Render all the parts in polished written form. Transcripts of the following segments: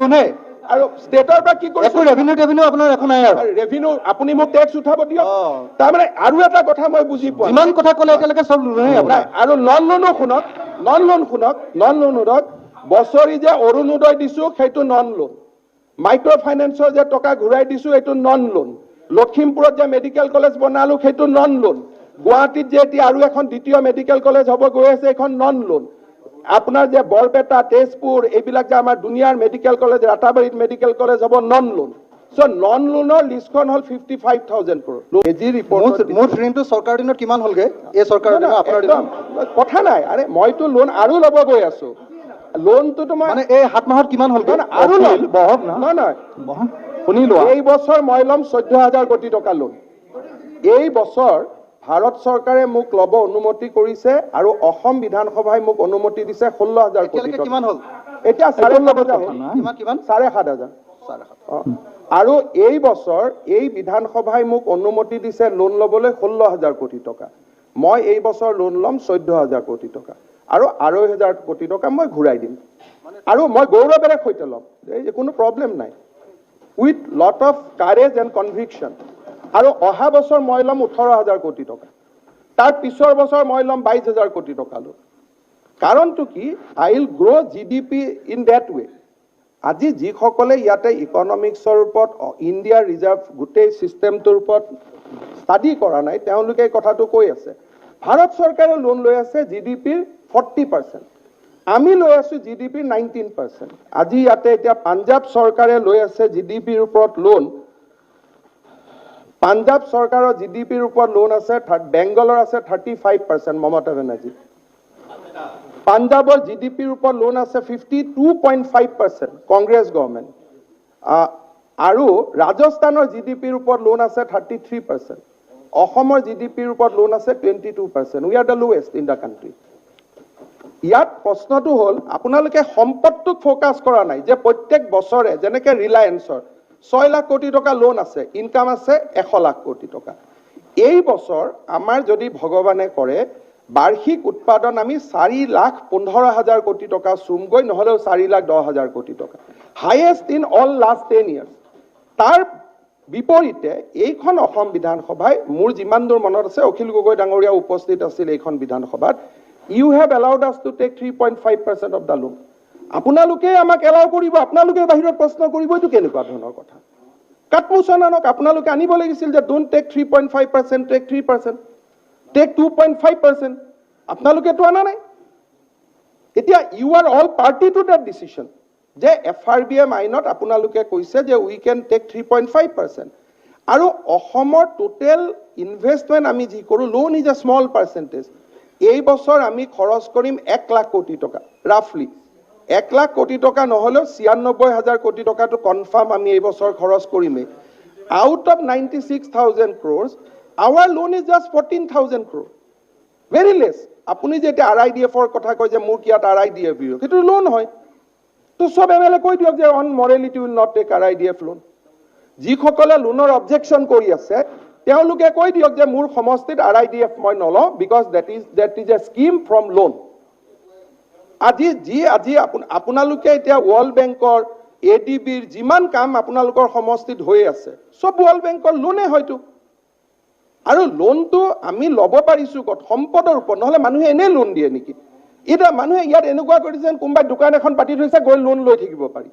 কোনে আৰু ষ্টেটৰ পৰা কি কৰিছে? একো ৰেভিনিউ আপোনাৰ একো নাই আৰু ৰেভিনিউ আপুনি মোক টেক্স উঠাব দিয়ক। তাৰমানে আৰু এটা কথা মই বুজি পোৱা যিমান কথা ক'লে একেলগে চব লোনেই নাই। আপোনাৰ আৰু নন লোনো শুনক, নন লোনত বছৰি যে অৰুণোদয় দিছো সেইটো নন লোন, মাইক্ৰ' ফাইনেন্সৰ যে টকা ঘূৰাই দিছো এইটো নন লোন, লখিমপুৰত যে মেডিকেল কলেজ বনালো সেইটো নন লোন, গুৱাহাটীত যে এতিয়া আৰু এখন দ্বিতীয় মেডিকেল কলেজ হ'ব গৈ আছে এখন নন লোন, আপোনাৰ যে বৰপেটা তেজপুৰ এইবিলাক যে আমাৰ দুনিয়াৰ মেডিকেল কলেজ, ৰাতাবাৰীত মেডিকেল কলেজ হ'ব নন লোন। চ' নন লোনৰ লিষ্টখন হ'ল 55,000 crore। এজি ৰিপৰ্ট মুঠ ঋণটো চৰকাৰ দিনত কিমান হ'লগে? এই চৰকাৰৰ দিনত আপোনাৰ দিনত কথা নাই। আৰে মইতো লোন আৰু ল'ব গৈ আছো, লোনটোতো মই মানে এই 7 মাহত কিমান হ'লগে? আৰু ল'ম। বহক না নহয় শুনি লোৱা। এই বছৰ মই ল'ম 14,000 কোটি টকা লোন। এই বছৰ ভাৰত চৰকাৰে মোক ল'ব অনুমতি কৰিছে আৰু অসম বিধানসভাই মোক অনুমতি দিছে 16,000 কোটি এতিয়ালৈকে টকা। কিমান হ'ল? এতিয়া 7,500 হ'ল। কিমান 7,500। আৰু এই বছৰ এই বিধানসভাই মোক অনুমতি দিছে লোন ল'বলৈ 16,000 কোটি টকা। মই এই বছৰ লোন ল'ম 14,000 কোটি টকা আৰু 2,500 কোটি টকা মই ঘূৰাই দিম আৰু মই গৌৰৱেৰে সৈতে ল'ম, কোনো প্ৰব্লেম নাই, with lot of courage and conviction. আৰু অহা বছৰ মই ল'ম 18,000 কোটি টকা, তাৰ পিছৰ বছৰ মই ল'ম 22,000 কোটি টকা লোন। কাৰণটো কি? I will grow' GDP in that way. আজি যিসকলে ইয়াতে ইকনমিক্সৰ ওপৰত ইণ্ডিয়াৰ ৰিজাৰ্ভ গোটেই ছিষ্টেমটোৰ ওপৰত ষ্টাডি কৰা নাই তেওঁলোকে এই কথাটো কৈ আছে। ভাৰত চৰকাৰে লোন লৈ আছে GDPৰ 40%, আমি লৈ আছো GDPৰ 19%। আজি ইয়াতে এতিয়া পাঞ্জাৱ চৰকাৰে লৈ আছে GDPৰ ওপৰত লোন, পাঞ্জাৱ চৰকাৰৰ GDPৰ ওপৰত লোন আছে, বেংগলৰ আছে 35%, মমতা বেনাৰ্জী। পাঞ্জাবৰ GDPৰ ওপৰত লোন আছে 52.5%, কংগ্ৰেছ গভৰ্ণমেণ্ট। আৰু ৰাজস্থানৰ GDPৰ ওপৰত লোন আছে 33%, অসমৰ GDPৰ ওপৰত লোন আছে 22%। We are the lowest in the country. ইয়াত প্ৰশ্নটো হ'ল আপোনালোকে সম্পদটোক ফ'কাছ কৰা নাই যে প্ৰত্যেক বছৰে যেনেকে ৰিলায়েন্সৰ 6 লাখ কোটি টকা লোন আছে, ইনকাম আছে 100 লাখ কোটি টকা। এই বছৰ আমাৰ যদি ভগৱানে কৰে বাৰ্ষিক উৎপাদন আমি 4,15,000 কোটি টকা চুমগৈ, নহ'লেও 4,10,000 কোটি টকা, highest in all last 10 years। তাৰ বিপৰীতে এইখন অসম বিধানসভাই মোৰ যিমান দূৰ মনত আছে, অখিল গগৈ ডাঙৰীয়া উপস্থিত আছিল এইখন বিধানসভাত, ইউ হেভ এলাউড আছ to take 3.5% of the loan. আপোনালোকে আমাক এলাউ কৰিব, আপোনালোকে বাহিৰত প্ৰশ্ন কৰিব, এইটো কেনেকুৱা ধৰণৰ কথা? কাটমোচন আনক, আপোনালোকে আনিব লাগিছিল যে ডোন্ট টেক 3.5%, টেক 3%, টেক 2.5%। আপোনালোকেতো আনা নাই। এতিয়া you are all party to date decision যে FRBM আইনত আপোনালোকে কৈছে যে উই কেন টেক 3.5%। আৰু অসমৰ টোটেল ইনভেষ্টমেণ্ট আমি যি কৰোঁ, loan is a small percentage. এই বছৰ আমি খৰচ কৰিম 1 লাখ কোটি টকা, ৰাফলি 1 লাখ কোটি টকা নহ'লেও 96,000 কোটি টকাটো কনফাৰ্ম আমি এই বছৰ খৰচ কৰিমেই। Out of 96,000 crores, our loan is just 14,000 crore, very less. আপুনি যে এতিয়া RIDF-ৰ কথা কয় যে মোক ইয়াত RIDF দিয়ক, সেইটো লোন হয়। তো চব MLA কৈ দিয়ক যে on morality will not take RIDF loan. যিসকলে লোনৰ অবজেকশ্যন কৰি আছে তেওঁলোকে কৈ দিয়ক যে মোৰ সমষ্টিত RIDF মই নলওঁ, because that is a scheme from loan. আজি আপোনালোকে এতিয়া ৱৰ্ল্ড বেংকৰ, ADB-ৰ যিমান কাম আপোনালোকৰ সমষ্টিত হৈ আছে চব ৱৰ্ল্ড বেংকৰ লোনে হয়তো। আৰু লোনটো আমি ল'ব পাৰিছো ক'ত? সম্পদৰ ওপৰত, নহ'লে মানুহে এনেই লোন দিয়ে নেকি? এতিয়া মানুহে ইয়াত এনেকুৱা কৰিছে কোনোবাই দোকান এখন পাতি থৈছে, গৈ লোন লৈ থাকিব পাৰি,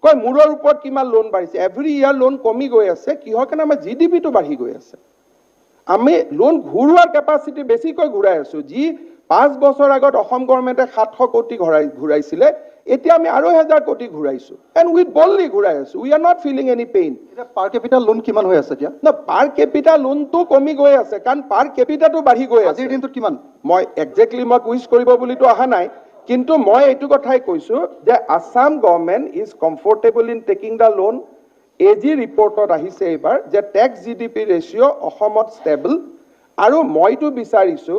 কয় মূৰৰ ওপৰত কিমান লোন বাঢ়িছে। এভৰি ইয়াৰ লোন কমি গৈ আছে, কিহৰ কাৰণে? আমাৰ GDP-টো বাঢ়ি গৈ আছে। আমি লোন ঘূৰোৱাৰ কেপাচিটি বেছিকৈ ঘূৰাই আছো। যি 5 বছৰ আগত অসম গভৰ্ণমেণ্টে 700 কোটি ঘূৰাইছিলে, এতিয়া আমি 2,000 কোটি ঘূৰাইছো, এণ্ড উইথ বল্ডলি ঘূৰাই আছো। We are not feeling any pain. এতিয়া পাৰ কেপিটেল লোন কিমান হৈ আছে এতিয়া? না, পাৰ কেপিটা লোনটো কমি গৈ আছে, কাৰণ পাৰ কেপিটাটো বাঢ়ি গৈ আছে। আজিৰ দিনটোত কিমান? মই একজেক্টলি মই কুইজ কৰিব বুলিতো অহা নাই, কিন্তু মই এইটো কথাই কৈছো যে Assam government is comfortable in taking the loan. AG ৰিপৰ্টত আহিছে এইবাৰ যে টেক্স GDP ৰেচিঅ' অসমত ষ্টেবল। আৰু মইতো বিচাৰিছো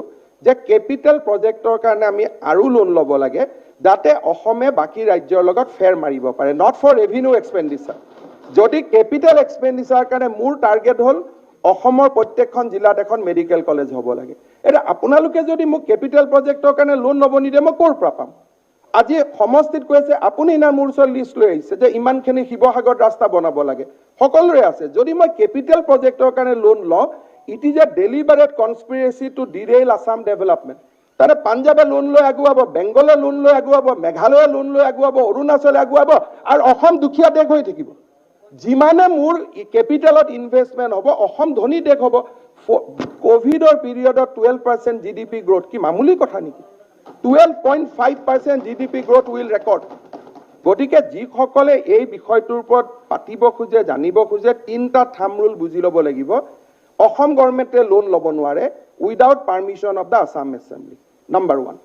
যে কেপিটেল প্ৰজেক্টৰ কাৰণে আমি আৰু লোন ল'ব লাগে, যাতে অসমে বাকী ৰাজ্যৰ লগত ফেৰ মাৰিব পাৰে, নট ফৰ ৰেভিনিউ এক্সপেণ্ডিচাৰ। যদি কেপিটেল এক্সপেণ্ডিচাৰ কাৰণে মোৰ টাৰ্গেট হ'ল অসমৰ প্ৰত্যেকখন জিলাত এখন মেডিকেল কলেজ হ'ব লাগে। এতিয়া আপোনালোকে যদি মোক কেপিটেল প্ৰজেক্টৰ কাৰণে লোন ল'ব নিদিয়ে, মই ক'ৰ পৰা পাম? আজি সমষ্টিত কৈছে আপুনি ইনাৰ মোৰ ওচৰত লিষ্ট লৈ আহিছে যে ইমানখিনি শিৱসাগৰত ৰাস্তা বনাব লাগে সকলোৰে আছে যদি মই কেপিটেল প্ৰজেক্টৰ কাৰণে লোন লওঁ it is a deliberate conspiracy to derail Assam development তাৰে পাঞ্জাবে লোন লৈ আগুৱাব বেংগলে লোন লৈ আগুৱাব মেঘালয়ে লোন লৈ আগুৱাব অৰুণাচলে আগুৱাব আৰু অসম দুখীয়া দেশ হৈ থাকিব যিমানে মোৰ কেপিটেলত ইনভেষ্টমেণ্ট হ'ব অসম ধনী দেশ হ'ব কোভিডৰ পিৰিয়ডত 12% জিডিপি গ্ৰোথ কি মামুলি কথা নেকি 12.5% জিডিপি গ্ৰোথ উইল ৰেকৰ্ড গতিকে যিসকলে এই বিষয়টোৰ ওপৰত পাতিব খোজে জানিব খোজে তিনিটা থাম ৰুল বুজি ল'ব লাগিব অসম গভৰ্ণমেণ্টে লোন ল'ব নোৱাৰে without permission of the Assam assembly number 1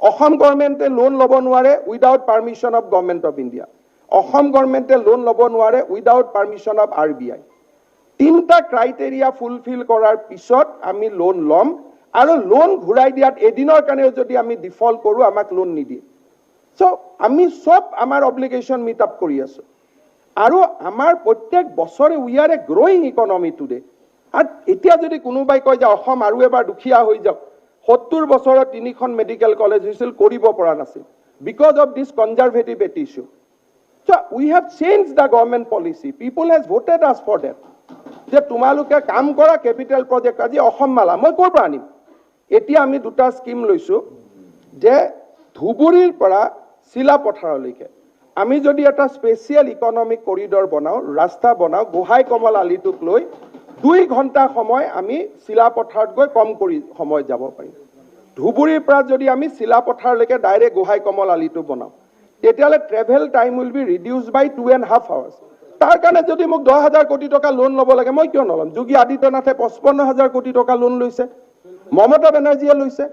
Assam গভৰ্ণমেণ্টে লোন ল'ব নোৱাৰে without permission of government of India Assam গভৰ্ণমেণ্টে লোন ল'ব নোৱাৰে উইদাউট পাৰমিশ্যন অফ RBI তিনিটা ক্ৰাইটেৰিয়া ফুলফিল কৰাৰ পিছত আমি লোন ল'ম আৰু লোন ঘূৰাই দিয়াত এদিনৰ কাৰণে যদি আমি ডিফল্ট কৰোঁ আমাক লোন নিদিয়ে সো আমি সব আমাৰ অব্লিগেশ্যন মিট আপ কৰি আছো আৰু আমাৰ প্ৰত্যেক বছৰে we are A growing economy today আৰু এতিয়া যদি কোনোবাই কয় যে অসম আৰু এবাৰ দুখীয়া হৈ যাওক 70 বছৰত 3খন মেডিকেল কলেজ হৈছিল কৰিব পৰা নাছিল বিকজ অফ দিছ কনজাৰভেটিভ এটিচিউড so we have change the government policy people has voted us for that যে তোমালোকে কাম কৰা কেপিটেল প্ৰজেক্ট আজি অসম মালা মই ক'ৰ পৰা আনিম এতিয়া আমি দুটা স্কিম লৈছো যে ধুবুৰীৰ পৰা চিলাপথাৰলৈকে আমি যদি এটা স্পেচিয়েল ইকনমিক কৰিডৰ বনাও ৰাস্তা বনাও গোহাই কমল আলিটোক লৈ 2 ঘণ্টা সময় আমি চিলাপথাৰত গৈ কম কৰি সময় যাব পাৰিম ধুবুৰীৰ পৰা যদি আমি চিলাপথাৰলৈকে ডাইৰেক্ট গোহাই কমল আলিটো বনাও তেতিয়াহ'লে travel time will be reduce by 2.5 hours তাৰ কাৰণে যদি মোক 10,000 কোটি টকা লোন ল'ব লাগে মই কিয় নলম যোগী আদিত্যনাথে 55,000 কোটি টকা লোন লৈছে মমতা বেনাৰ্জীয়ে লৈছে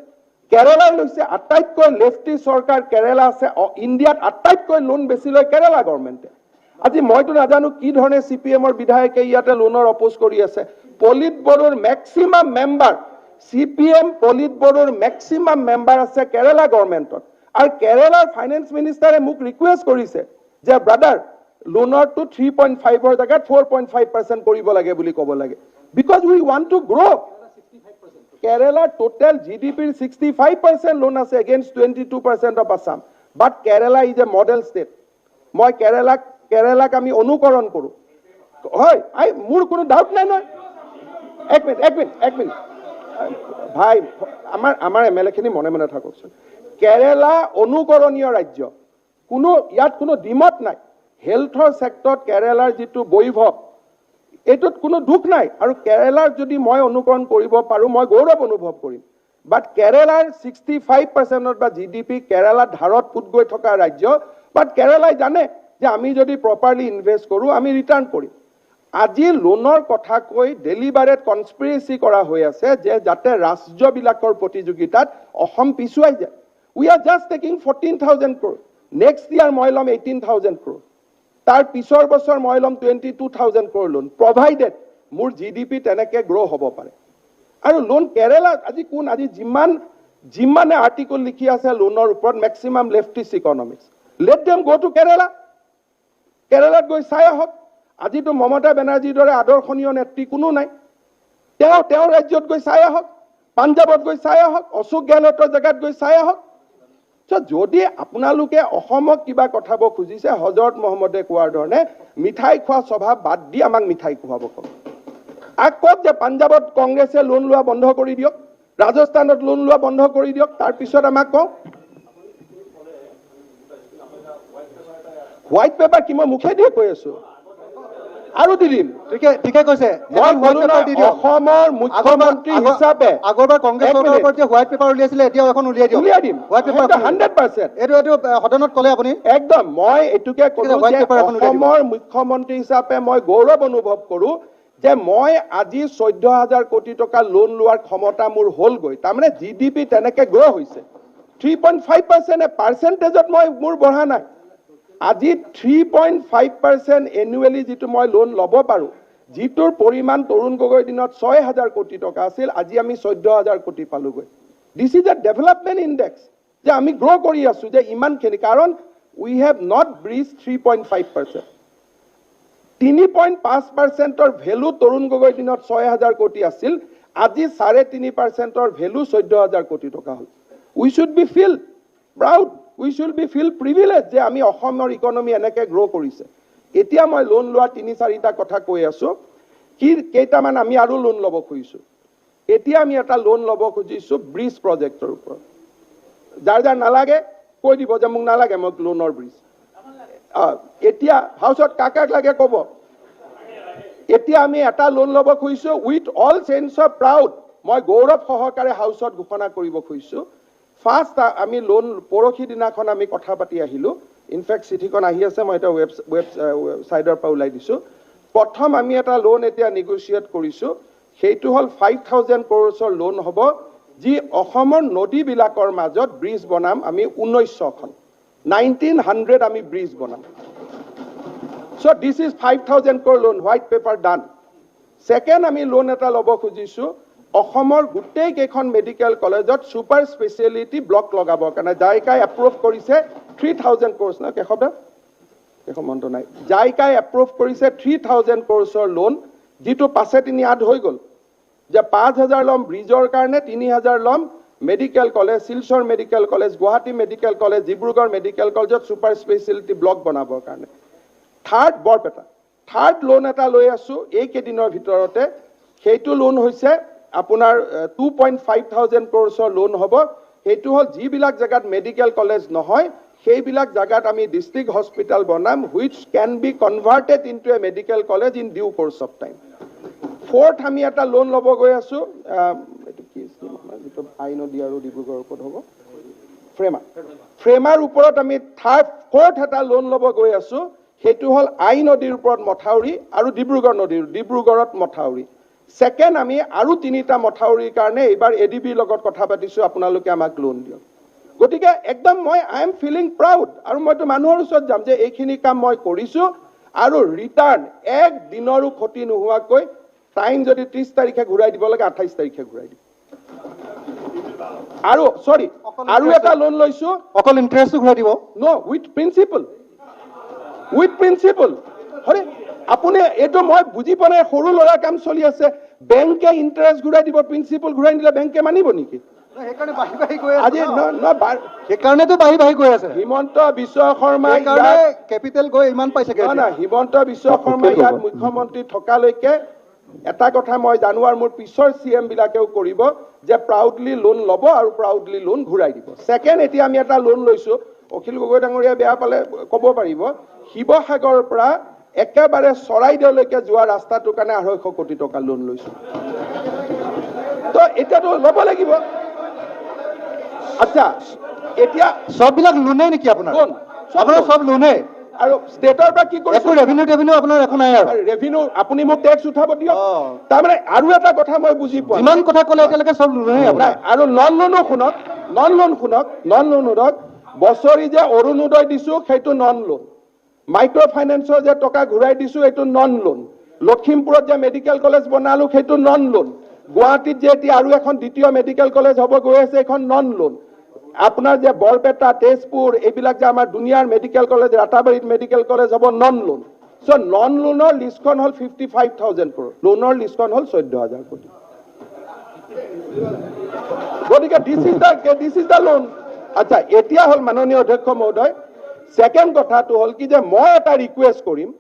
কেৰালাই লৈছে আটাইতকৈ লেফটি চৰকাৰ কেৰালা আছে ইণ্ডিয়াত আটাইতকৈ লোন বেছি লয় কেৰালা গভৰ্ণমেণ্টে আজি মইতো নাজানো কি ধৰণে CPMৰ বিধায়কে ইয়াতে লোনৰ অপোজ কৰি আছে পলিট ব্যুৰোৰ মেক্সিমাম মেম্বাৰ CPM পলিট ব্যুৰোৰ মেক্সিমাম মেম্বাৰ আছে কেৰালা গভৰ্ণমেণ্টত আৰু কেৰালাৰ ফাইনেন্স মিনিষ্টাৰে মোক ৰিকুৱেষ্ট কৰিছে যে ব্ৰাদাৰ লোনৰটো 3.5ৰ জেগাত 4.5% কৰিব লাগে বুলি ক'ব লাগে because we want to grow' Kerala total GDP 65% loan আছে against 22% of Assam. But Kerala is a model state. মই কেৰালাক আমি অনুকৰণ কৰোঁ হয় মোৰ কোনো ডাউট নাই নহয় এক মিনিট ভাই আমাৰ MLA খিনি মনে মনে থাককচোন কেৰালা অনুকৰণীয় ৰাজ্য ইয়াত কোনো দ্বিমত নাই হেল্থৰ সেক্টৰত কেৰালাৰ যিটো বৈভৱ এটোত কোনো দুখ নাই আৰু কেৰালাৰ যদি মই অনুকৰণ কৰিব পাৰো মই গৌৰৱ অনুভৱ কৰিম বাট কেৰালাৰ 65% বা জিডিপি কেৰালা ধাৰত পুত গৈ থকা ৰাজ্য বাট কেৰালাই জানে যে আমি যদি প্ৰপাৰলি ইনভেষ্ট কৰো আমি ৰিটাৰ্ণ কৰিম আজি লোনৰ কথা কৈ ডেলিভাৰেট কনস্পিৰেচি কৰা হৈ আছে যে যাতে ৰাজ্যবিলাকৰ প্ৰতিযোগিতাত অসম পিছুৱাই যায় we are just taking 14,000 crore next year মই ল'ম 18,000 crore তাৰ পিছৰ বছৰ মই ল'ম 22,000 crore লোন প্ৰভাইডেড মোৰ জিডিপি তেনেকে গ্ৰ' হ'ব পাৰে আৰু লোন কেৰালা আজি যিমানে আৰ্টিকল লিখি আছে লোনৰ ওপৰত maximum leftist economics let them go to কেৰালাত গৈ চাই আহক আজিতো মমতা বেনাৰ্জীৰ দৰে আদৰ্শনীয় নেত্ৰী কোনো নাই তেওঁ ৰাজ্যত গৈ চাই আহক পাঞ্জাবত গৈ চাই আহক অশোক গেহলটৰ জেগাত গৈ চাই আহক যদি আপোনালোকে অসমক কিবা কথাব খুজিছে হজৰত মহম্মদে কোৱাৰ ধৰণে মিঠাই খোৱা স্বভাৱ বাদ দি আমাক মিঠাই খুৱাব কওক কওক যে পাঞ্জাবত কংগ্ৰেছে লোন লোৱা বন্ধ কৰি দিয়ক ৰাজস্থানত লোন লোৱা বন্ধ কৰি দিয়ক তাৰপিছত আমাক কওক হোৱাইট পেপাৰ কি মই মুখে দিয়ে কৈ আছো আৰু দি দিম ঠিকে কৈছে অসমৰ মুখ্যমন্ত্ৰী হিচাপে আগৰবাৰ কংগ্ৰেছ চৰকাৰৰ ওপৰত যে হোৱাইট পেপাৰ উলিয়াইছিলে এতিয়াও এখন উলিয়াই দিম হোৱাইট পেপাৰ 100% এইটো সদনত ক'লে আপুনি একদম মই এটুকে ক'লো যে অসমৰ মুখ্যমন্ত্ৰী হিচাপে মই গৌৰৱ অনুভৱ কৰো যে মই আজি 14,000 কোটি টকা লোন লোৱাৰ ক্ষমতা মোৰ হ'লগৈ তাৰমানে জিডিপি তেনেকে গ্ৰ' হৈছে 3.5% পাৰ্চেণ্টেজত মোৰ বঢ়া নাই আজি 3.5% এনুৱেলি যিটো মই লোন ল'ব পাৰো যিটোৰ পৰিমাণ তৰুণ গগৈৰ দিনত 6,000 কোটি টকা আছিল আজি আমি 14,000 কোটি পালোগৈ this is a development index যে আমি গ্ৰ' কৰি আছো যে ইমানখিনি কাৰণ উই হেভ নট ব্ৰিজ 3.5% 3.5%ৰ ভেলু তৰুণ গগৈৰ দিনত 6,000 কোটি আছিল আজি 3.5%ৰ ভেলু 14,000 কোটি টকা হ'ল we should be feel proud we should be feel privilege যে আমি অসমৰ ইকনমি এনেকৈ গ্ৰ' কৰিছে। এতিয়া মই লোন লোৱা ৩-৪টা কথা কৈ আছোঁ। কেইটামান আমি আৰু লোন ল'ব খুজিছোঁ। এতিয়া আমি এটা লোন ল'ব খুজিছোঁ ব্ৰিজ প্ৰজেক্টৰ ওপৰত। যাৰ যাৰ নালাগে কৈ দিব যে মোক নালাগে, মোক লোনৰ ব্ৰিজ। এতিয়া হাউচত কাক লাগে ক'ব। এতিয়া আমি এটা লোন ল'ব খুজিছোঁ with all change of proud. মই গৌৰৱ সহকাৰে হাউচত ঘোষণা কৰিব খুজিছোঁ। ফাৰ্ষ্ট আমি লোন পৰহি দিনাখন আমি কথা পাতি আহিলোঁ। ইনফেক্ট চিঠিখন আহি আছে, মই এটা ৱেবছাইটৰ পৰা ওলাই দিছোঁ। প্ৰথম আমি এটা লোন এতিয়া নেগচিয়েট কৰিছোঁ, সেইটো হ'ল 5,000 crores লোন হ'ব, যি অসমৰ নদীবিলাকৰ মাজত ব্ৰিজ বনাম আমি 1900খন। 1900 আমি ব্ৰিজ বনাম। So this is 5,000 crore loan, white paper done. Second আমি লোন এটা ল'ব খুজিছোঁ অসমৰ গোটেই কেইখন মেডিকেল কলেজত ছুপাৰ স্পেচিয়েলিটি ব্লক লগাবৰ কাৰণে। জাইকাই এপ্ৰুভ কৰিছে 3,000 crores না কেশৱ মন্ত নাই। জাইকাই এপ্ৰুভ কৰিছে 3,000 crores লোন, যিটো পাছে তিনি আধ হৈ গ'ল। যে 5,000 ল'ম ব্ৰিজৰ কাৰণে, 3,000 ল'ম medical college, Silchar medical college, Guwahati medical college, Dibrugarh medical কলেজত ছুপাৰ স্পেচিয়েলিটি ব্লক বনাবৰ কাৰণে। থাৰ্ড বৰপেটা, থাৰ্ড লোন এটা লৈ আছোঁ এইকেইদিনৰ ভিতৰতে। সেইটো লোন হৈছে আপোনাৰ 2,500 crores লোন হ'ব। সেইটো হ'ল যিবিলাক জেগাত মেডিকেল কলেজ নহয় সেইবিলাক জেগাত আমি ডিষ্ট্ৰিক্ট হস্পিটেল বনাম, which can be converted into a medical college in due course of time. Fourth আমি এটা লোন ল'ব গৈ আছোঁ, এইটো কি যিটো আই নদী আৰু ডিব্ৰুগড়ৰ ওপৰত হ'ব, ফ্ৰেমাৰ ওপৰত আমি ফৰ্থ এটা লোন ল'ব গৈ আছোঁ। সেইটো হ'ল আই নদীৰ ওপৰত মথাউৰি আৰু ডিব্ৰুগড়ত মথাউৰি। ছেকেণ্ড আমি আৰু 3টা মথাউৰিৰ কাৰণে এইবাৰ ADBৰ লগত কথা পাতিছোঁ, আপোনালোকে আমাক লোন দিয়ক। গতিকে একদম আই এম ফিলিং প্ৰাউড, আৰু মইতো মানুহৰ ওচৰত যাম যে এইখিনি কাম মই কৰিছোঁ, আৰু ৰিটাৰ্ণ এক দিনৰো ক্ষতি নোহোৱাকৈ টাইম যদি 30 তাৰিখে ঘূৰাই দিব লাগে 28 তাৰিখে ঘূৰাই দিব। আৰু আৰু এটা লোন লৈছোঁ, অকল ইণ্টাৰেষ্টটো ঘূৰাই দিব। With principle. হৰে আপুনি এইটো মই বুজি পোৱা নাই। সৰু ল'ৰাৰ কাম চলি আছে, বেংকে ইণ্টাৰেষ্ট ঘূৰাই দিব, প্ৰিন্সিপল ঘূৰাই দিলে বেংকে মানিব নেকি? সেইকাৰণে বাঢ়ি বাঢ়ি গৈ আছে। আজি সেইকাৰণেতো বাঢ়ি বাঢ়ি গৈ আছে। হিমন্ত বিশ্ব শৰ্মা কেপিটেল গৈ ইমান পাইছে। হিমন্ত বিশ্ব শৰ্মা ইয়াত মুখ্যমন্ত্ৰী থকালৈকে এটা কথা মই জানো, আৰু মোৰ পিছৰ CM বিলাকেও কৰিব, যে প্ৰাউডলি লোন ল'ব আৰু প্ৰাউডলি লোন ঘূৰাই দিব। ছেকেণ্ড এতিয়া আমি এটা লোন লৈছোঁ, অখিল গগৈ ডাঙৰীয়া বেয়া পালে ক'ব পাৰিব, শিৱসাগৰৰ পৰা একেবাৰে চৰাইদেউলৈকে যোৱা ৰাস্তাটোৰ কাৰণে 250 কোটি টকা লোন লৈছোঁ। তো এতিয়াতো ল'ব লাগিব। আচ্ছা, এতিয়া সববিলাক লোনেই নেকি আপোনাৰ? আপোনাৰ সব লোনেই। আৰু ষ্টেটৰ পৰা কি কৰিছোঁ? ৰেভিনিউ আপোনাৰ একো নাই আৰু। ৰেভিনিউ আপুনি মোক টেক্স উঠাব দিয়ক। তাৰমানে আৰু এটা কথা মই বুজি পোৱা নাই। যিমান কথা ক'লে এতিয়ালৈকে সব লোনেই আপোনাৰ। আৰু নন লোনো শুনক, নন লোন শুনক। বছৰি যে অৰুণোদয় দিছোঁ সেইটো নন লোন। মাইক্ৰ' ফাইনেন্সৰ যে টকা ঘূৰাই দিছোঁ এইটো নন লোন। লখিমপুৰত যে মেডিকেল কলেজ বনালোঁ সেইটো নন লোন। গুৱাহাটীত যে এতিয়া আৰু এখন দ্বিতীয় মেডিকেল কলেজ হ'ব গৈ আছে এখন নন লোন। আপোনাৰ যে বৰপেটা, তেজপুৰ এইবিলাক যে আমাৰ দুনিয়াৰ মেডিকেল কলেজ, ৰাতাবাৰীত মেডিকেল কলেজ হ'ব নন লোন। চ' নন লোনৰ লিষ্টখন হ'ল 55,000 crore, লোনৰ লিষ্টখন হ'ল 14,000 কোটি। গতিকে দিছ ইজ দ্য লোন। আচ্ছা, এতিয়া হ'ল মাননীয় অধ্যক্ষ মহোদয়, ছেকেণ্ড কথাটো হ'ল কি যে মই এটা ৰিকুৱেষ্ট কৰিম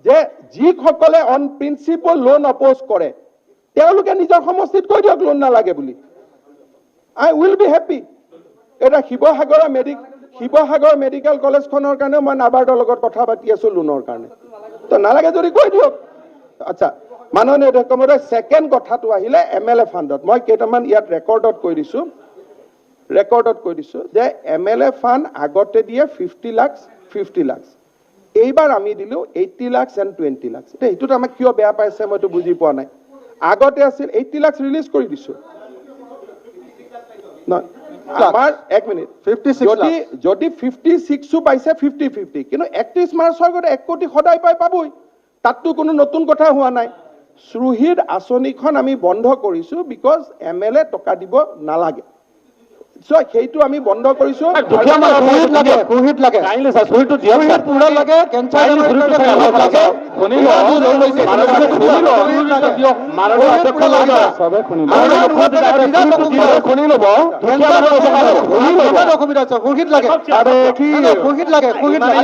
যে যিসকলে অন প্ৰিন্সিপল লোন অপ'জ কৰে তেওঁলোকে নিজৰ সমষ্টিত কৈ দিয়ক লোন নালাগে বুলি। আই উইল বি হেপ্পী। এটা শিৱসাগৰ মেডিকেল কলেজখনৰ কাৰণেও মই নাবাৰ্ডৰ লগত কথা পাতি আছোঁ লোনৰ কাৰণে। তো নালাগে যদি কৈ দিয়ক। আচ্ছা, মাননীয় অধ্যক্ষ মহোদয়, ছেকেণ্ড কথাটো আহিলে MLA ফাণ্ডত। মই কেইটামান ইয়াত ৰেকৰ্ডত কৈ দিছোঁ যে MLA ফাণ্ড আগতে দিয়ে 50 lakhs। এইবাৰ আমি দিলোঁ 80 lakhs and 20 lakhs। এতিয়া সেইটোত আমাক কিয় বেয়া পাইছে মইতো বুজি পোৱা নাই। আগতে আছিল 80 lakhs ৰিলিজ কৰি দিছোঁ। আমাৰ এক মিনিট, যদি 56ও পাইছে 50-50, কিন্তু 31 মাৰ্চৰ আগতে 1 কোটি সদায় পাবই, তাততো কোনো নতুন কথা হোৱা নাই। শ্ৰুহিদ আঁচনিখন আমি বন্ধ কৰিছোঁ বিকজ MLA টকা দিব নালাগে। সেইটো আমি বন্ধ কৰিছো। দুখীয়া মানুহ কুহিত লাগে, কুহিত লাগে, কাইলৈ স্যাৰ চুৰিটো দিয়ক কুহিত পুৰা লাগে, কেঞ্চাৰ লাগে, শুনিল মাননীয় অধ্যক্ষ মহোদয় সবে শুনিল শুনি ল'ব অসুবিধা আছে, কুহিত লাগে, আরে কি কুহিত লাগে, কুহিত লাগে,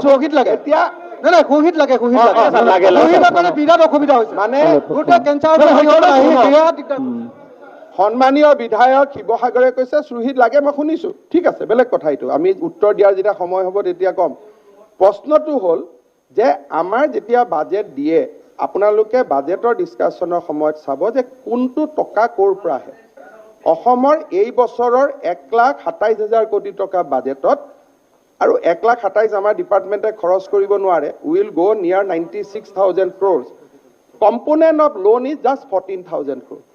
কুহিত লাগে, এতিয়া নাই নাই কুহিত লাগে, কুহিত লাগে, কুহিতত মানে বিৰাট অসুবিধা হৈছে, মানে গোটেই কেঞ্চাৰ বিৰাট দিগদাৰ। সন্মানীয় বিধায়ক শিৱসাগৰে কৈছে চুহিত লাগে, মই শুনিছো, ঠিক আছে, বেলেগ কথা এইটো, আমি উত্তৰ দিয়াৰ যেতিয়া সময় হ'ব তেতিয়া ক'ম। প্ৰশ্নটো হ'ল যে আমাৰ যেতিয়া বাজেট দিয়ে, আপোনালোকে বাজেটৰ ডিছকাশ্যনৰ সময়ত চাব যে কোনটো টকা ক'ৰ পৰা আহে। অসমৰ এই বছৰৰ 1,27,000 কোটি টকা বাজেটত, আৰু 1,27,000 আমাৰ ডিপাৰ্টমেণ্টে খৰচ কৰিব নোৱাৰে, উইল গ' নিয়াৰ 96,000 crores। Component of loan is just 14,000 crores।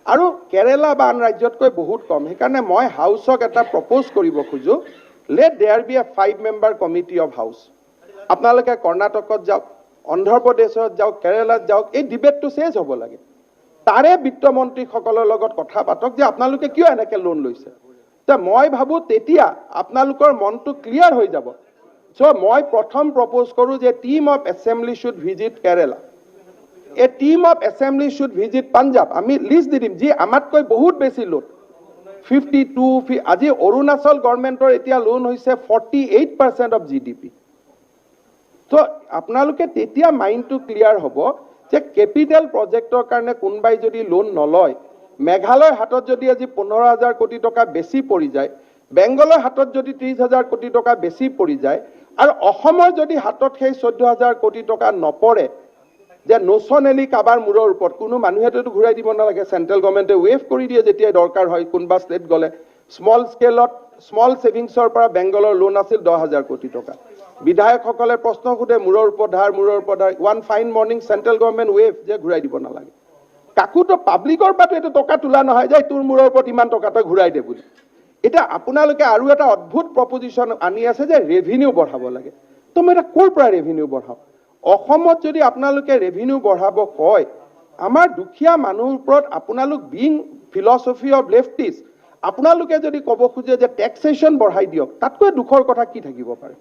আৰু কেৰেলা বা আন ৰাজ্যতকৈ বহুত কম। সেইকাৰণে মই হাউচক এটা প্ৰপ'জ কৰিব খোজো, let there be a 5-member committee of house. আপোনালোকে কৰ্ণাটকত যাওক, অন্ধ্ৰপ্ৰদেশত যাওক, কেৰেলাত যাওক, এই ডিবেটটো চেঞ্জ হ'ব লাগে। তাৰে বিত্তমন্ত্ৰীসকলৰ লগত কথা পাতক যে আপোনালোকে কিয় এনেকৈ লোন লৈছে। মই ভাবোঁ তেতিয়া আপোনালোকৰ মনটো ক্লিয়াৰ হৈ যাব। চ' মই প্ৰথম প্ৰপ'জ কৰোঁ যে team of assembly should visit Kerala, A team of assembly should visit Punjab. আমি লিষ্ট দি দিম যি আমাতকৈ বহুত বেছি লোন, 52। আজি অৰুণাচল গভৰ্ণমেণ্টৰ এতিয়া লোন হৈছে 48% অফ GDP। তো আপোনালোকে তেতিয়া মাইণ্ডটো ক্লিয়াৰ হ'ব যে কেপিটেল প্ৰজেক্টৰ কাৰণে কোনোবাই যদি লোন নলয়, মেঘালয়ৰ হাতত যদি আজি 15,000 কোটি টকা বেছি পৰি যায়, বেংগলৰ হাতত যদি 30,000 কোটি টকা বেছি পৰি যায়, আৰু অসমৰ যদি হাতত সেই 14,000 কোটি টকা নপৰে, যে নোচনেলি কাবাৰ মূৰৰ ওপৰত কোনো মানুহেতো ঘূৰাই দিব নালাগে, চেণ্ট্ৰেল গভৰ্ণমেণ্টে ৱেভ কৰি দিয়ে যেতিয়া দৰকাৰ হয়। কোনোবা ষ্টেট গ'লে স্মল স্কেলত স্মল ছেভিংছৰ পৰা বেংগলৰ লোন আছিল 10,000 কোটি টকা। বিধায়কসকলে প্ৰশ্ন সোধে মূৰৰ ওপৰত ধাৰ, মূৰৰ ওপৰত ধাৰ। One fine morning central government wave যে ঘূৰাই দিব নালাগে। কাকোতো পাব্লিকৰ পৰাতো এইটো টকা তোলা নহয় যে তোৰ মূৰৰ ওপৰত ইমান টকা তই ঘূৰাই দে বুলি। এতিয়া আপোনালোকে আৰু এটা অদ্ভুত প্ৰপজিশ্যন আনি আছে যে ৰেভিনিউ বঢ়াব লাগে। তো মই এটা ক'ৰ পৰা ৰেভিনিউ বঢ়াওঁ? অসমত যদি আপোনালোকে ৰেভিনিউ বঢ়াব কয়, আমাৰ দুখীয়া মানুহৰ ওপৰত আপোনালোক বিং ফিলচফি অফ লেফটিষ্ট, আপোনালোকে যদি ক'ব খোজে যে টেক্সেশ্যন বঢ়াই দিয়ক, তাতকৈ দুখৰ কথা কি থাকিব পাৰে?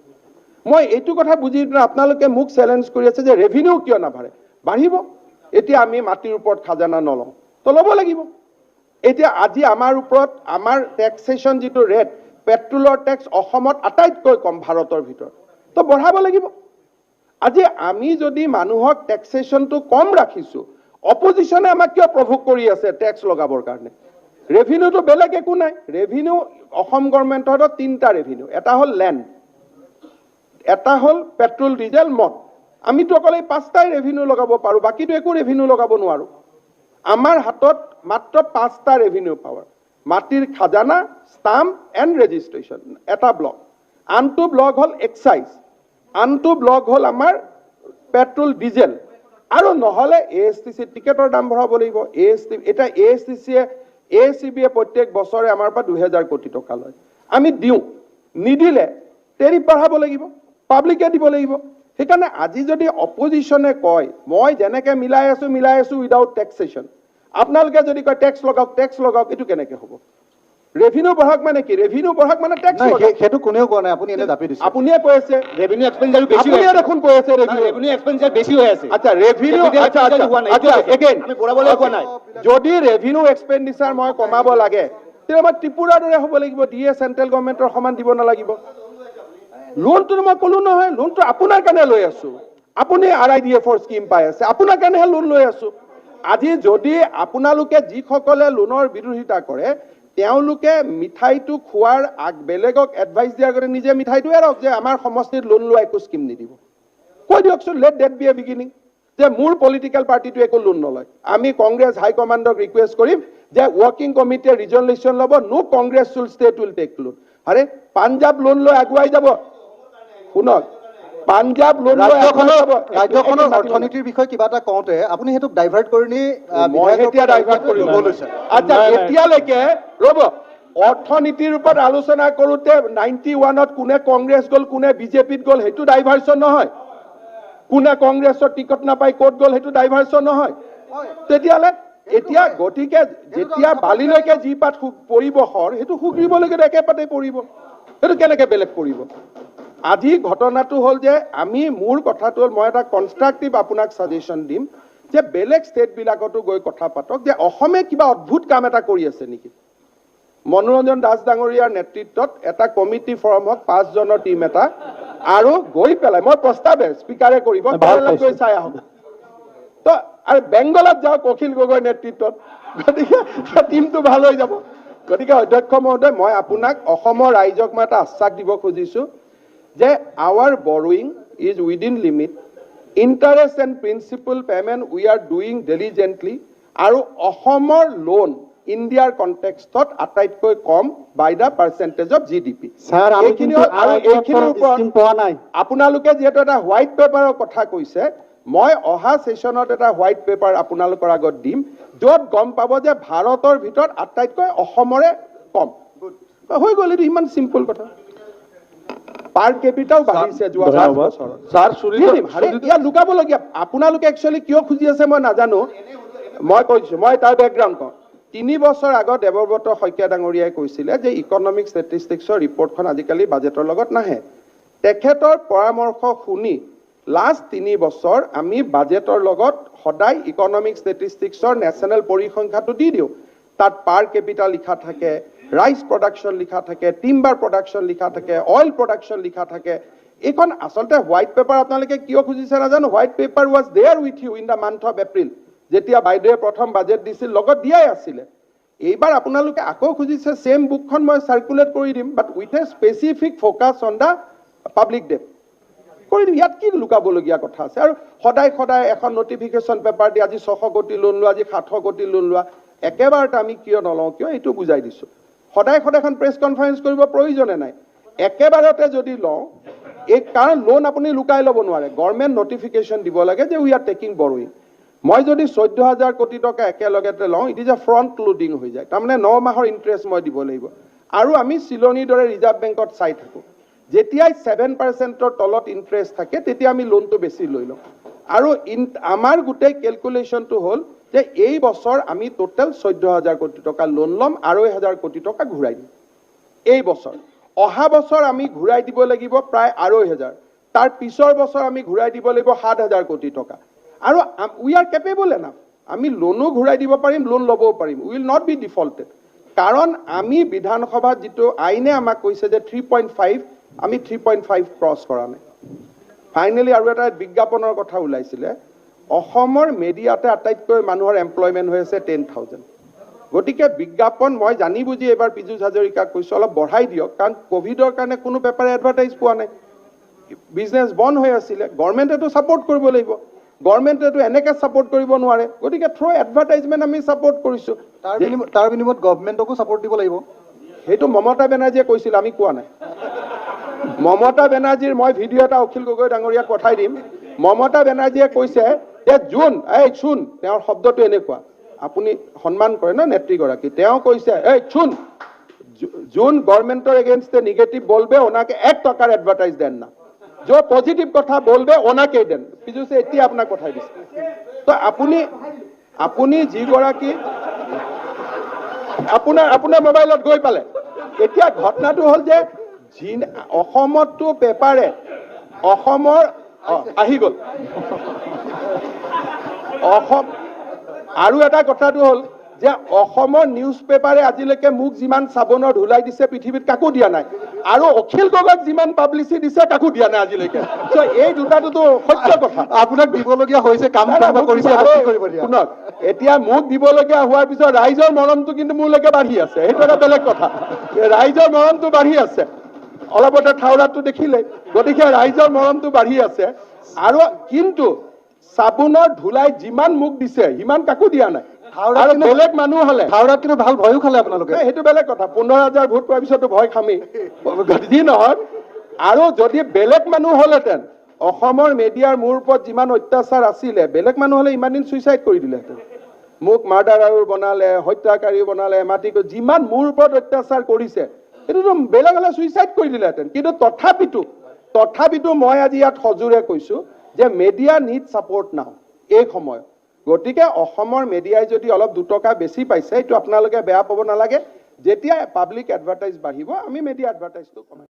মই এইটো কথা বুজি পিনে আপোনালোকে মোক চেলেঞ্জ কৰি আছে যে ৰেভিনিউ কিয় নাবাঢ়ে? বাঢ়িব। এতিয়া আমি মাটিৰ ওপৰত খাজানা নলওঁ, তো ল'ব লাগিব। এতিয়া আজি আমাৰ ওপৰত আমাৰ টেক্সেশ্যন যিটো ৰেট, পেট্ৰলৰ টেক্স অসমত আটাইতকৈ কম ভাৰতৰ ভিতৰত, তো বঢ়াব লাগিব। আজি আমি যদি মানুহক টেক্সেশ্যনটো কম ৰাখিছোঁ, অপজিশ্যনে আমাক কিয় প্ৰভোগ কৰি আছে টেক্স লগাবৰ কাৰণে? ৰেভিনিউটো বেলেগ একো নাই। ৰেভিনিউ অসম গভৰ্ণমেণ্টৰ 3টা ৰেভিনিউ, এটা হ'ল লেণ্ড, এটা হ'ল পেট্ৰল, ডিজেল, মদ। আমিতো অকল এই 5টাই ৰেভিনিউ লগাব পাৰোঁ, বাকীটো একো ৰেভিনিউ লগাব নোৱাৰোঁ। আমাৰ হাতত মাত্ৰ 5টা ৰেভিনিউ পাৱাৰ, মাটিৰ খাজানা, ষ্টাম্প এণ্ড ৰেজিষ্ট্ৰেশ্যন, এটা ব্লক। আনটো ব্লক হ'ল এক্সাইজ, আনটো ব্লক হ'ল আমাৰ পেট্ৰল, ডিজেল, আৰু নহ'লে ASTC টিকেটৰ দাম বঢ়াব লাগিব। এতিয়া ASCBয়ে প্ৰত্যেক বছৰে আমাৰ পৰা 2,000 কোটি টকা লয়, আমি দিওঁ। নিদিলে টেৰিফ বঢ়াব লাগিব, পাব্লিকে দিব লাগিব। সেইকাৰণে আজি যদি অপজিশ্যনে কয় মই যেনেকৈ মিলাই আছোঁ উইদাউট টেক্সেশ্যন, আপোনালোকে যদি কয় টেক্স লগাওক, এইটো কেনেকৈ হ'ব? ৰেভিনিউ বঢ়াওক মানে কি? ৰেভিনিউ বঢ়াওক মানে টেক্স লগাওক। সেইটো কোনেও কোৱা নাই, আপুনি এনে জাপি দিছে। আপুনিয়ে কৈ আছে ৰেভিনিউ এক্সপেন্ডিচাৰ বেছি আপুনিয়ে দেখোন কৈ আছে ৰেভিনিউ এক্সপেন্ডিচাৰ বেছি হৈ আছে। আচ্ছা, ৰেভিনিউ আচ্ছা এগেইন আমি বঢ়াবলৈ কোৱা নাই। যদি ৰেভিনিউ এক্সপেণ্ডিচাৰ মই কমাব লাগে, তেতিয়া মই ত্ৰিপুৰাৰ দৰে হ'ব লাগিব, দিয়ে চেণ্ট্ৰেল গভৰ্ণমেণ্টৰ সমান দিব নালাগিব। লোনটো মই ক'লো নহয়, লোনটো আপোনাৰ কাৰণে লৈ আছো। আপুনি RIDF-ৰ স্কিম পাই আছে, আপোনাৰ কাৰণেহে লোন লৈ আছো। আজি যদি আপোনালোকে যিসকলে লোনৰ বিৰোধিতা কৰে, তেওঁলোকে মিঠাইটো খোৱাৰ বেলেগক এডভাইচ দিয়াৰ আগতে নিজে মিঠাইটো এৰক যে আমাৰ সমষ্টিত লোন লোৱা একো স্কিম নিদিব। কৈ দিয়কচোন, let that be a beginning, যে মোৰ পলিটিকেল পাৰ্টিটো একো লোন নলয়। আমি কংগ্ৰেছ হাইকমাণ্ডক ৰিকুৱেষ্ট কৰিম যে ৱৰ্কিং কমিটিয়ে ৰিজলিউশ্যন ল'ব, নো কংগ্ৰেছুৱেল ষ্টেট উইল টেক লোন। আৰে পাঞ্জাব লোন লৈ আগুৱাই যাব। শুনক, পাঞ্জাব লোন লৈ ৰাজ্যখনৰ অৰ্থনীতিৰ বিষয়ে কিবা এটা কওঁতে আপুনি সেইটোক ডাইভাৰ্ট কৰি নি মই এতিয়া ডাইভাৰ্ট কৰিব লৈছে। আচ্ছা, এতিয়ালৈকে ৰ'ব, অৰ্থনীতিৰ ওপৰত আলোচনা কৰোঁতে 91ত কোনে কংগ্ৰেছ গ'ল, কোনে বিজেপিত গ'ল, সেইটো ডাইভাৰ্চন নহয়। কোনে কংগ্ৰেছৰ টিকট নাপাই ক'ত গ'ল, সেইটো ডাইভাৰ্চন নহয়। তেতিয়াহ'লে এতিয়া গতিকে যেতিয়া বালিলৈকে যি পাত পৰিব শৰ সেইটো শুকৰিবলৈকে একেপাতে পৰিব, সেইটো কেনেকে বেলেগ পৰিব? আজি ঘটনাটো হ'ল যে আমি মোৰ কথাটো হ'ল মই এটা কনষ্ট্ৰাকটিভ আপোনাক ছাজেশ্যন দিম যে বেলেগ ষ্টেটবিলাকতো গৈ কথা পাতক যে অসমে কিবা অদ্ভুত কাম এটা কৰি আছে নেকি। মনোৰঞ্জন দাস ডাঙৰীয়াৰ নেতৃত্বত এটা কমিটি ফৰ্ম হওক 5 জনৰ টিম এটা আৰু গৈ পেলাই মই প্ৰস্তাৱে স্পীকাৰে কৰিব কেৰেলাত গৈ চাই আহক তো আৰু বেংগলত যাওক অখিল গগৈৰ নেতৃত্বত, গতিকে টিমটো ভাল হৈ যাব। গতিকে অধ্যক্ষ মহোদয় মই আপোনাক অসমৰ ৰাইজক মই এটা আশ্বাস দিব খুজিছো যে our borrowing is within limit, interest and principal payment we are doing diligently, আৰু অসমৰ লোন ইণ্ডিয়াৰ কণ্টেক্সটত আটাইতকৈ কম by the percentage of GDP। Sir আমি কিন্তু এইখিনিৰ ওপৰত স্কিম পোৱা নাই। আপোনালোকে যিহেতু এটা হোৱাইট পেপাৰৰ কথা কৈছে, মই অহা সেশনত এটা হোৱাইট পেপাৰ আপোনালোকৰ আগত দিম য'ত গম পাব যে ভাৰতৰ ভিতৰত আটাইতকৈ অসমৰে কম। হৈ গ'ল, এইটো ইমান চিম্পল কথা। পাৰ কেপিটাও বাঢ়িছে যোৱা 5 বছৰত। স্যাৰ ইয়াত লুকাবলগীয়া আপোনালোকে একচুৱেলি কিয় খুজি আছে মই নাজানো। মই কৈছো, মই তাৰ বেকগ্ৰাউণ্ড কওঁ। 3 বছৰ আগত দেৱব্ৰত শইকীয়া ডাঙৰীয়াই কৈছিলে যে ইকনমিক ষ্টেটিষ্টিক্সৰ ৰিপৰ্টখন আজিকালি বাজেটৰ লগত নাহে। তেখেতৰ পৰামৰ্শ শুনি লাষ্ট 3 বছৰ আমি বাজেটৰ লগত সদায় ইকনমিক ষ্টেটিষ্টিক্সৰ নেশ্যনেল পৰিসংখ্যাটো দি দিওঁ। তাত পাৰ কেপিটা লিখা থাকে, ৰাইচ প্ৰডাকশ্যন লিখা থাকে, টিম্বাৰ প্ৰডাকশ্যন লিখা থাকে, অইল প্ৰডাকশ্যন লিখা থাকে। এইখন আচলতে হোৱাইট পেপাৰ আপোনালোকে কিয় খুজিছে নাজানো। White paper was there with you in the month of April, যেতিয়া বাইদেৱে প্ৰথম বাজেট দিছিল লগত দিয়াই আছিলে। এইবাৰ আপোনালোকে আকৌ খুজিছে সেম বুকখন মই চাৰ্কুলেট কৰি দিম, but with a specific focus on the public debt কৰি দিম। ইয়াত কি লুকাবলগীয়া কথা আছে? আৰু সদায় সদায় এখন নটিফিকেশ্যন পেপাৰ দি আজি 600 কোটি লোন লোৱা, আজি 700 কোটি লোন লোৱা, একেবাৰতে আমি কিয় নলওঁ কিয় এইটো বুজাই দিছোঁ। সদায় সদায় এখন প্ৰেছ কনফাৰেন্স কৰিব প্ৰয়োজনে নাই, একেবাৰতে যদি লওঁ এই কাৰণ লোন আপুনি লুকাই ল'ব নোৱাৰে। গভৰ্ণমেণ্ট নটিফিকেশ্যন দিব লাগে যে উই আৰ টেকিং বৰোয়িং। মই যদি 14,000 কোটি টকা একেলগতে লওঁ, it is A front loading হৈ যায়। তাৰমানে 9 মাহৰ ইণ্টাৰেষ্ট মই দিব লাগিব। আৰু আমি চিলনীৰ দৰে ৰিজাৰ্ভ বেংকত চাই থাকোঁ, যেতিয়াই 7%ৰ তলত ইণ্টাৰেষ্ট থাকে তেতিয়া আমি লোনটো বেছি লৈ লওঁ। আৰু আমাৰ গোটেই কেলকুলেশ্যনটো হ'ল যে এই বছৰ আমি টোটেল 14,000 কোটি টকা লোন ল'ম, 2,500 কোটি টকা ঘূৰাই দিম এই বছৰ। অহা বছৰ আমি ঘূৰাই দিব লাগিব প্ৰায় 2,500, তাৰ পিছৰ বছৰ আমি ঘূৰাই দিব লাগিব 7,000 কোটি টকা। আৰু উই আৰ কেপেবল এনাফ, আমি লোনো ঘূৰাই দিব পাৰিম, লোন ল'বও পাৰিম, উইল নট বি ডিফল্টেড। কাৰণ আমি বিধানসভাত যিটো আইনে আমাক কৈছে যে 3.5, আমি 3.5 ক্ৰছ কৰা নাই। ফাইনেলি আৰু এটা বিজ্ঞাপনৰ কথা ওলাইছিলে, অসমৰ মেডিয়াতে আটাইতকৈ মানুহৰ এমপ্লয়মেণ্ট হৈ আছে 10,000। গতিকে বিজ্ঞাপন মই জানি বুজি এইবাৰ পীযুষ হাজৰিকাক কৈছোঁ অলপ বঢ়াই দিয়ক, কাৰণ ক'ভিডৰ কাৰণে কোনো পেপাৰে এডভাৰটাইজ পোৱা নাই, বিজনেছ বন্ধ হৈ আছিলে। গভৰ্ণমেণ্টেতো ছাপৰ্ট কৰিব লাগিব, গভৰ্ণমেণ্টেতো এনেকৈ ছাপৰ্ট কৰিব নোৱাৰে। গতিকে থ্ৰু এডভাৰটাইজমেণ্ট আমি ছাপৰ্ট কৰিছোঁ। তাৰ বিনিময়ত গভৰ্ণমেণ্টকো ছাপৰ্ট দিব লাগিব। সেইটো মমতা বেনাৰ্জীয়ে কৈছিল, আমি কোৱা নাই। মমতা বেনাৰ্জীৰ মই ভিডিঅ' এটা অখিল গগৈ ডাঙৰীয়াক পঠাই দিম। মমতা বেনাৰ্জীয়ে কৈছে যে শুন, তেওঁৰ শব্দটো এনেকুৱা, আপুনি সন্মান কৰে ন নেত্ৰীগৰাকী, তেওঁ কৈছে শুন, যোন গভর্নমেন্টর এগেনস্টে নিগেটিভ বলবে ওনাকে 1 টাকার এডভার্টাইজ দেন না, जो পজিটিভ কথা বলবে ওনাকেই দেন। পিছুছে এতিয়া আপোনাক পঠাই দিছে। তো আপুনি যিগৰাকী আপোনাৰ মোবাইলত গৈ পালে, এতিয়া ঘটনাটো হ'ল যে অসমতো পেপাৰে অসমৰ আহি গ'ল। অসম আৰু এটা কথাটো হ'ল যে অসমৰ নিউজ পেপাৰে আজিলৈকে মোক যিমান চাবনৰ ধুলাই দিছে পৃথিৱীত কাকো দিয়া নাই, আৰু অখিল গগৈক যিমান পাব্লিচিটি দিছে কাকো দিয়া নাই আজিলৈকে। তো এই দুটাটোতো সত্য কথা। আপোনাক দিবলগীয়া হৈছে, কাম কৰিছে, কৰিব দিয়া। শুনক, এতিয়া মোক দিবলগীয়া হোৱাৰ পিছত ৰাইজৰ মৰমটো কিন্তু মোৰলৈকে বাঢ়ি আছে, সেইটো এটা বেলেগ কথা। ৰাইজৰ মৰমটো বাঢ়ি আছে, অলপতে থাউৰাটো দেখিলে, গতিকে ৰাইজৰ মৰমটো বাঢ়ি আছে। আৰু কিন্তু চাবোনৰ ধুলাই যিমান মোক দিছে সিমান কাকো দিয়া নাই। আৰু বেলেগ মানুহ হলে থাউৰাত কিন্তু ভাল ভয়ো খালে আপোনালোকে, সেইটো বেলেগ কথা। 15,000 ভোট পোৱাৰ পিছতো ভয় খামেই, যি নহয়। আৰু যদি বেলেগ মানুহ হলেহেঁতেন, অসমৰ মিডিয়াৰ মোৰ ওপৰত যিমান অত্যাচাৰ আছিলে, বেলেগ মানুহ হলে ইমান দিন চুইচাইড কৰি দিলেহেঁতেন। মোক মাৰ্ডাৰাৰো বনালে, হত্যাকাৰী বনালে, মাটি যিমান মোৰ ওপৰত অত্যাচাৰ কৰিছে, এইটোতো বেলেগ হলে চুইচাইড কৰি দিলেহেঁতেন। কিন্তু তথাপিতো মই আজি ইয়াত সজোৰে কৈছো যে মিডিয়া নিড ছাপৰ্ট নাও এই সময়ত। গতিকে অসমৰ মিডিয়াই যদি অলপ 2 টকা বেছি পাইছে এইটো আপোনালোকে বেয়া পাব নালাগে যেতিয়া পাব্লিক এডভাৰটাইজ বাঢ়িব আমি মিডিয়া এডভাৰটাইজটো কমাই